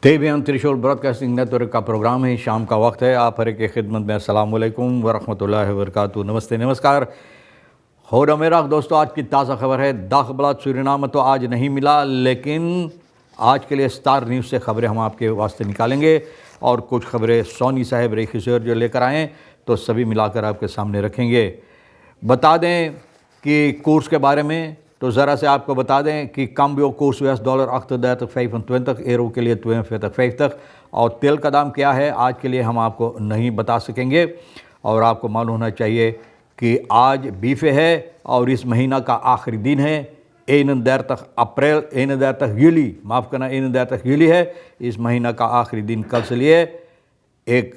Tebyan त्रिशूल broadcasting network का programme है। शाम का वक्त है। आप हर की खिदमत में अस्सलाम वालेकुम वरहमतुल्लाहि वबरकातुहू। नमस्ते नमस्कार। हो मेरा दोस्तों, आज की ताज़ा खबर है। दाखबलात सूरीनाम तो आज नहीं मिला, लेकिन आज के लिए स्टार न्यूज़ से खबरें हम आपके वास्ते निकालेंगे और कुछ खबरें सोनी साहब रेखीसर जो लेकर आएँ तो सभी मिलाकर आपके सामने रखेंगे। बता दें कि कोर्स के बारे में तो ज़रा से आपको बता दें कि कम्बियो कोर्स $US $25 एरो के लिए 42 और तेल का दाम क्या है आज के लिए हम आपको नहीं बता सकेंगे। और आपको मालूम होना चाहिए कि आज बीफे है और इस महीना का आखिरी दिन है। 31 अप्रैल 31 यूली माफ़ करना 31 यूली है। इस महीना का आखिरी दिन कल से लिए एक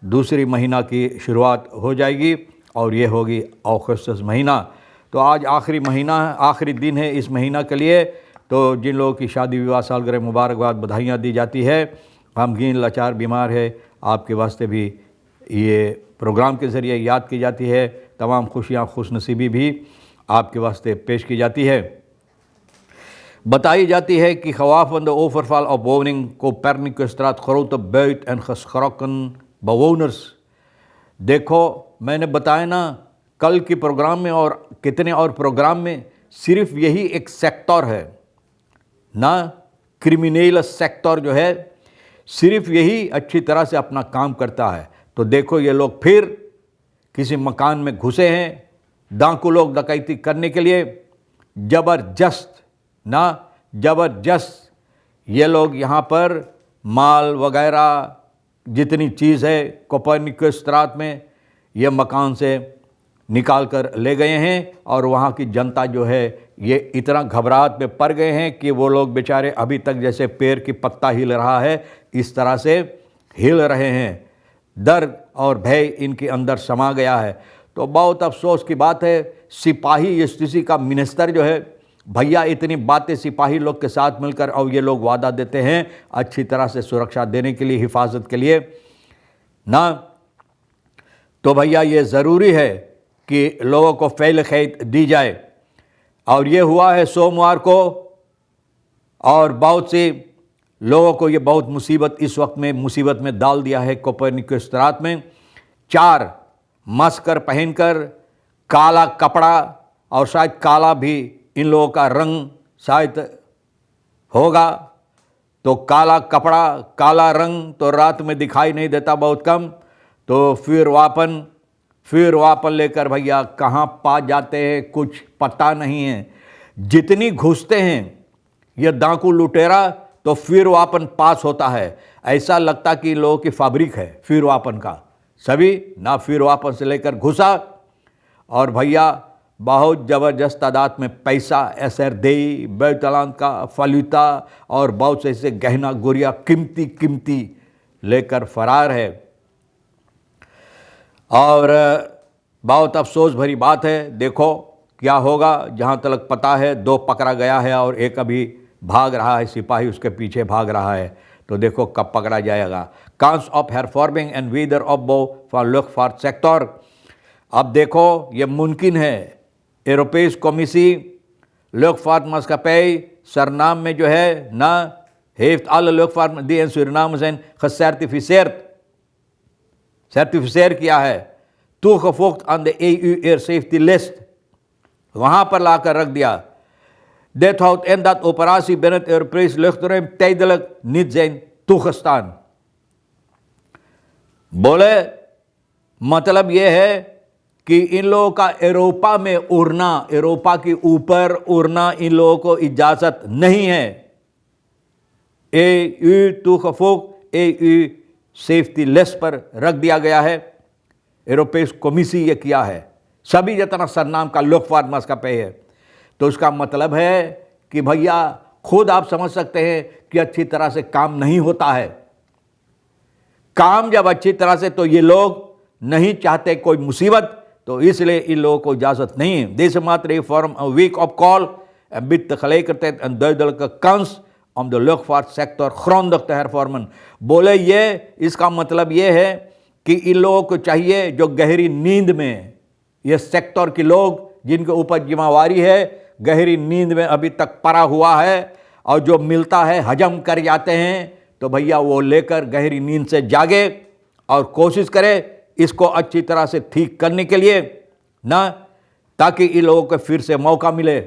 दूसरी महीना की शुरुआत हो जाएगी और ये होगी अगस्त महीना। तो आज आखिरी महीना है, आखिरी दिन है इस महीना के लिए। तो जिन लोगों की शादी विवाह सालगिरह मुबारकबाद बधाइयाँ दी जाती है, गमगीन लाचार बीमार है, आपके वास्ते भी ये प्रोग्राम के ज़रिए याद की जाती है। तमाम खुशियाँ खुशनसीबी भी आपके वास्ते पेश की जाती है। बताई जाती है कि खवाफ van de overval op woning Copernicusstraat grote buit en geschrokken bewoners। देखो मैंने बताया ना कल के प्रोग्राम में और कितने और प्रोग्राम में, सिर्फ यही एक सेक्टर है ना, क्रिमिनल सेक्टर जो है, सिर्फ यही अच्छी तरह से अपना काम करता है। तो देखो ये लोग फिर किसी मकान में घुसे हैं डाकू लोग डकैती करने के लिए। ज़बरदस्त ये लोग यहाँ पर माल वगैरह जितनी चीज़ है कोपर्निकस में ये मकान से निकाल कर ले गए हैं। और वहाँ की जनता जो है ये इतना घबराहट में पड़ गए हैं कि वो लोग बेचारे अभी तक जैसे पेड़ की पत्ता हिल रहा है इस तरह से हिल रहे हैं। दर्द और भय इनके अंदर समा गया है। तो बहुत अफसोस की बात है, सिपाही जस्टिस का मिनिस्टर जो है भैया इतनी बातें सिपाही लोग के साथ मिलकर और ये लोग वादा देते हैं अच्छी तरह से सुरक्षा देने के लिए, हिफाजत के लिए ना। तो भैया ये ज़रूरी है कि लोगों को फैल खैत दी जाए। और ये हुआ है सोमवार को और बहुत से लोगों को ये बहुत मुसीबत इस वक्त में मुसीबत में डाल दिया है। कोपर्निकस में 4 मास्कर पहनकर काला कपड़ा और शायद काला भी इन लोगों का रंग शायद होगा। तो काला कपड़ा काला रंग तो रात में दिखाई नहीं देता, बहुत कम। तो फिर वापन लेकर भैया कहाँ पा जाते हैं कुछ पता नहीं है। जितनी घुसते हैं ये डाकू लुटेरा तो फिर वापन पास होता है। ऐसा लगता कि लोगों की फैब्रिक है फिर वापन का। सभी ना फिर वापन से लेकर घुसा और भैया बहुत ज़बरदस्त तादाद में पैसा, एसरदेई, बैतलान का फलूता और बहुत से ऐसे गहना गुड़िया कीमती लेकर फरार है। और बहुत अफसोस भरी बात है। देखो क्या होगा। जहाँ तक पता है 2 पकड़ा गया है और एक अभी भाग रहा है, सिपाही उसके पीछे भाग रहा है। तो देखो कब पकड़ा जाएगा। कांस ऑफ हेरफॉर्मिंग एंड वीदर ऑफ बो फॉर लुफ्टवाफ्ट सेक्टर। अब देखो ये मुमकिन है। यूरोपीय कमीसी luchtvaartmaatschappij सरनाम में जो है ना heeft alle luchtvaart die in Suriname zijn सर्टिफिसेर किया है, toegevoegd aan de EU Air Safety List, वहाँ पर लाकर रख दिया। Dit houdt in dat operatie binnen het Europees luchtruim tijdelijk niet zijn toegestaan। बोले मतलब ये है कि इन लोगों का यूरोपा में उड़ना, यूरोपा के ऊपर उड़ना इन लोगों को इजाज़त नहीं है। EU toegevoegd EU safety list पर रख दिया गया है। यूरोपीय कमीसी ये किया है। सभी जितना सरनाम का लुफ्टवाफ्ट है। तो उसका मतलब है कि भैया खुद आप समझ सकते हैं कि अच्छी तरह से काम नहीं होता है। काम जब अच्छी तरह से, तो ये लोग नहीं चाहते कोई मुसीबत, तो इसलिए इन लोगों को इजाज़त नहीं है। Deze maatregel vormt een wake-up call en biedt tegelijkertijd een duidelijke kans om de luchtvaartsector grondig te hervormen। बोले ये इसका मतलब ये है कि इन लोगों को चाहिए जो गहरी नींद में, ये सेक्टर के लोग जिनके ऊपर जिम्मेवारी है, गहरी नींद में अभी तक पड़ा हुआ है और जो मिलता है हजम कर जाते हैं, तो भैया वो लेकर गहरी नींद से जागे और कोशिश करे इसको अच्छी तरह से ठीक करने के लिए ना, ताकि इन लोगों को फिर से मौका मिले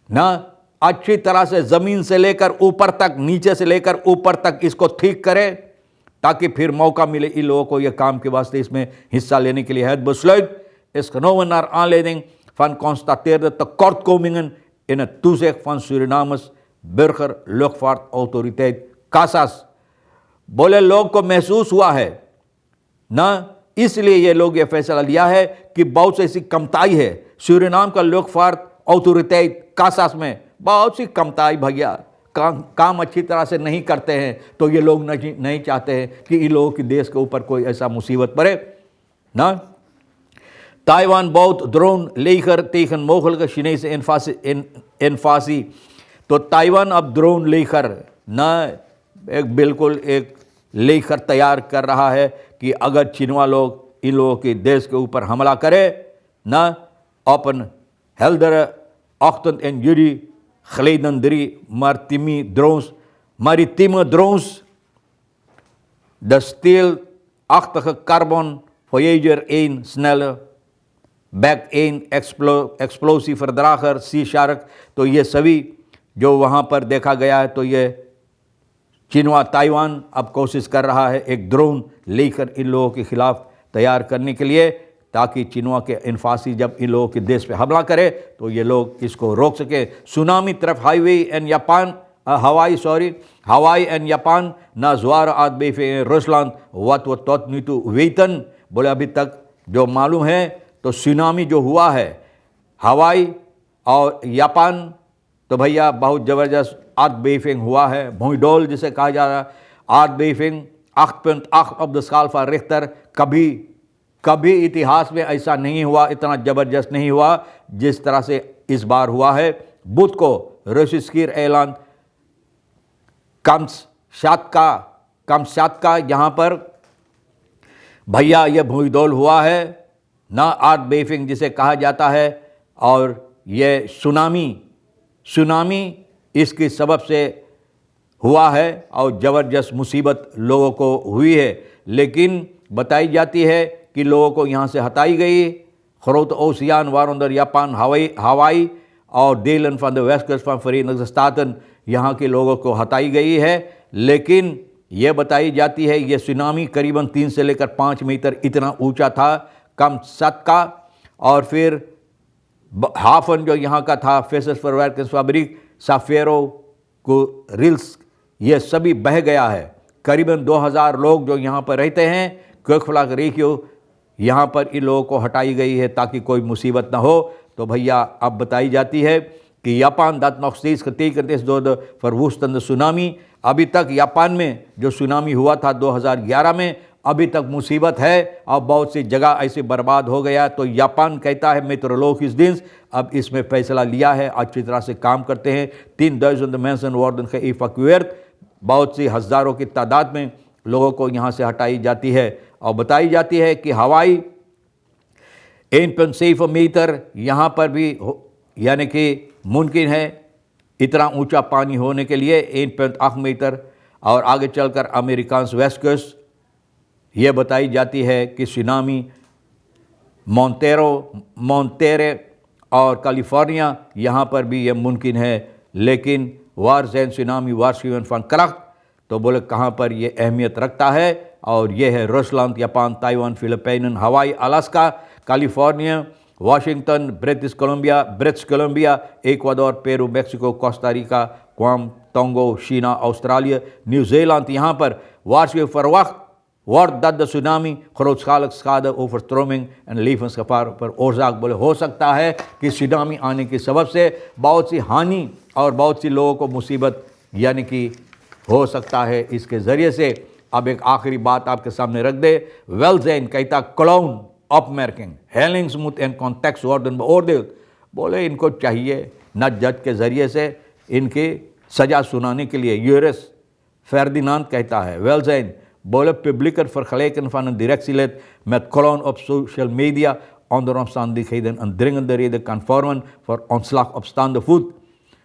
ना, अच्छी तरह से ज़मीन से लेकर ऊपर तक, नीचे से लेकर ऊपर तक इसको ठीक करे, ताकि फिर मौका मिले इन लोगों को ये काम के वास्ते इसमें हिस्सा लेने के लिए। Het besluit is genomen naar aanleiding van constateerde tekortkomingen in het toezicht van Surinames burgerluchtvaartautoriteit CASA's। बोले लोग को महसूस हुआ है ना, इसलिए ये लोग ये फैसला लिया है कि बहुत सी ऐसी कमताई है सूरीनाम का luchtvaart autoriteit CASA's में, बहुत सी कमताई भैया, काम अच्छी तरह से नहीं करते हैं, तो ये लोग नहीं चाहते हैं कि इन लोगों के देश के ऊपर कोई ऐसा मुसीबत पड़े ना। Taiwan bouwt drone leger tegen mogelijke Chinese invasie। तो ताइवान अब ड्रोन लेकर ना एक बिल्कुल एक लेकर तैयार कर रहा है कि अगर चीनवा लोग इन लोगों के देश के ऊपर हमला करे ना, अपन हेल्दर ochtend en jullie geleden 3 maritieme drones, de steelachtige Carbon Voyager 1 snelle back 1 explosive verdrager सी शार्क, तो ये सभी जो वहाँ पर देखा गया है, तो ये चीनवा ताइवान अब कोशिश कर रहा है एक ड्रोन लेकर इन लोगों के खिलाफ तैयार करने के लिए, ताकि चीनवा के इन्फासी जब इन लोगों के देश पे हमला करे तो ये लोग इसको रोक सके। सुनामी तरफ हवाई एंड जापान ना ज़्वार आदबेफे रूसलैंड wat we tot nu toe weten। बोले अभी तक जो मालूम है तो सुनामी जो हुआ है हवाई और जापान, तो भैया बहुत ज़बरदस्त aardbeving हुआ है, भूइडोल जिसे कहा जा रहा है, aardbeving 8.8 op de schaal van Richter। कभी इतिहास में ऐसा नहीं हुआ, इतना ज़बरदस्त नहीं हुआ जिस तरह से इस बार हुआ है। बुध को रूसिस्कीर ऐलान कामशात्का यहाँ पर भैया यह भूइडोल हुआ है ना, aardbeving जिसे कहा जाता है, और यह सुनामी इसकी सबब से हुआ है और ज़बरदस्त मुसीबत लोगों को हुई है। लेकिन बताई जाती है कि लोगों को यहाँ से हटाई गई। grote oceaan waaronder जापान, हवाई और Dillon van de westkust van Verenigde Staten, यहाँ के लोगों को हटाई गई है। लेकिन ये बताई जाती है ये सुनामी करीबन 3 से लेकर 5 मीटर इतना ऊंचा था कामशात्का, और फिर हाफन जो यहाँ का था, फेसेस फैब्रिक, साफेरो को रिल्स, ये सभी बह गया है। करीबन 2000 लोग जो यहाँ पर रहते हैं क्वेकफ्लाक रेखियो, यहाँ पर इन लोगों को हटाई गई है ताकि कोई मुसीबत ना हो। तो भैया अब बताई जाती है कि Japan dat nog steeds getekend is door de verwoestende tsunami. अभी तक जापान में जो सुनामी हुआ था 2011 में, अभी तक मुसीबत है और बहुत सी जगह ऐसे बर्बाद हो गया। तो जापान कहता है मेट्रोलॉजिस्ट दिन अब इसमें फैसला लिया है, अच्छी तरह से काम करते हैं। 3000 mensen worden geëvacueerd, बहुत सी हज़ारों की तादाद में लोगों को यहाँ से हटाई जाती है। और बताई जाती है कि हवाई 1.7 मीटर यहाँ पर भी यानी कि मुमकिन है इतना ऊंचा पानी होने के लिए 1.8 मीटर, और आगे चलकर अमेरिकान वेस्ट कोस्ट ये बताई जाती है कि सुनामी मोंटेरे और कैलिफोर्निया यहाँ पर भी ये मुमकिन है। लेकिन वारज़ेन सुनामी वार्शिवन फन करक, तो बोले कहाँ पर ये अहमियत रखता है, और ये है रूसलैंड, Japan, Taiwan, Philippine, Hawaii, Alaska, California, Washington, British Columbia, Ecuador, Peru, Mexico, Costa Rica, Guam, Tonga, China, Australia, New Zealand. यहाँ पर waarschuwing verwacht wordt dat de tsunami grootschalige schade, overstroming en levensgevaar veroorzaakt। बोले हो सकता है कि सुनामी आने के सबब से बहुत सी हानि और बहुत सी लोगों को मुसीबत यानी कि हो सकता है इसके ज़रिए से। अब एक आखिरी बात आपके सामने रख दे। वेलज़ेन कहता clown opmerking, Hellings moet in context worden beoordeeld। बोले इनको चाहिए न जज के ज़रिए से इनकी सज़ा सुनाने के लिए। यूरिस फर्दिनांद कहता है वेलज़ेन बोले publieker vergelijken van een directielid met clown op social media onder omstandigheden een dringende reden kan vormen voor ontslag op staande voet।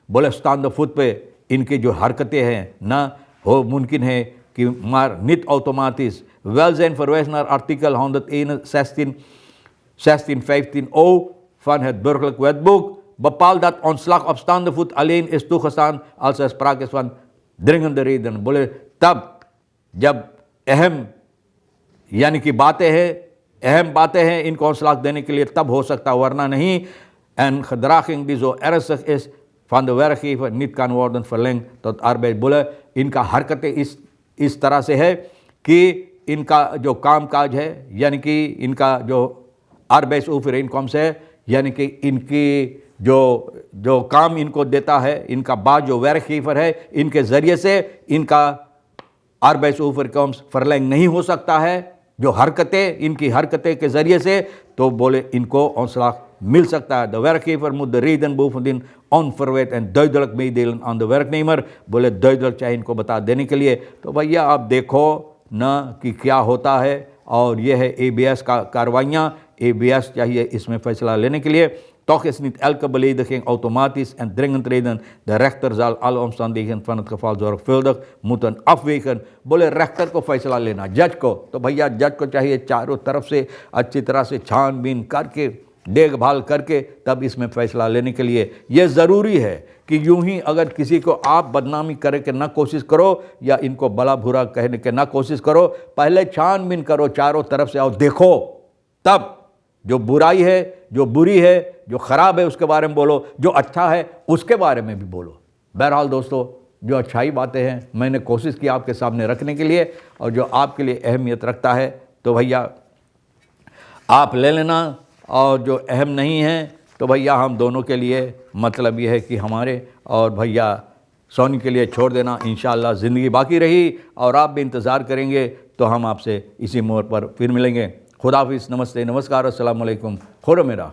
बोले staande voet पे इनकी जो हरकतें हैं ना, हो मुमकिन है कि maar niet automatisch. Welzijn verwijst naar artikel 116, 15o van het burgerlijk wetboek. Bepaalt dat ontslag op staande voet alleen is toegestaan als er sprake is van dringende redenen. बोले तब जब अहम यानी कि बातें हैं, अहम बातें हैं, इनको ontslag देने के लिए तब हो सकता, वरना नहीं. En gedraging die zo ernstig is van de werkgever niet kan worden verlengd tot arbeid. बोले इनका हरकतें इस तरह से है कि इनका जो काम काज है यानी कि इनका जो arbeidsovereenkomst है यानी कि इनकी जो काम इनको देता है, इनका बाद जो werkgever है, इनके ज़रिए से इनका arbeidsovereenkomst verlengd नहीं हो सकता है. जो हरकतें, इनकी हरकतें के ज़रिए से, तो बोले इनको ontslag मिल सकता है. De werkgever moet de reden bovendien onverwijld en duidelijk meedelen aan de werknemer. बोले duidelijk चाहिए इनको बता देने के लिए. तो भैया आप देखो ना कि क्या होता है, और यह है ABS का कार्रवाइयाँ. ABS चाहिए इसमें फैसला लेने के लिए. Toch is niet elke belediging automatisch en dringend reden. De rechter zal alle omstandigheden van het geval zorgvuldig moeten afwegen. बोले रेक्टर को फैसला लेना, जज को, तो भैया जज को चाहिए चारों तरफ से अच्छी तरह से छानबीन करके, देखभाल करके तब इसमें फैसला लेने के लिए. ये ज़रूरी है कि यूं ही अगर किसी को आप बदनामी करे के ना कोशिश करो या इनको भला बुरा कहने के ना कोशिश करो, पहले छानबीन करो चारों तरफ से और देखो, तब जो बुराई है, जो बुरी है, जो ख़राब है उसके बारे में बोलो, जो अच्छा है उसके बारे में भी बोलो. बहरहाल दोस्तों, जो अच्छाई बातें हैं मैंने कोशिश की आपके सामने रखने के लिए, और जो आपके लिए अहमियत रखता है तो भैया आप ले लेना, और जो अहम नहीं है तो भैया हम दोनों के लिए मतलब ये है कि हमारे और भैया सोनी के लिए छोड़ देना. इंशाअल्लाह ज़िंदगी बाकी रही और आप भी इंतज़ार करेंगे तो हम आपसे इसी मोड़ पर फिर मिलेंगे. खुदा हाफिज़, नमस्ते, नमस्कार, अस्सलाम वालेकुम, खुदा मेरा.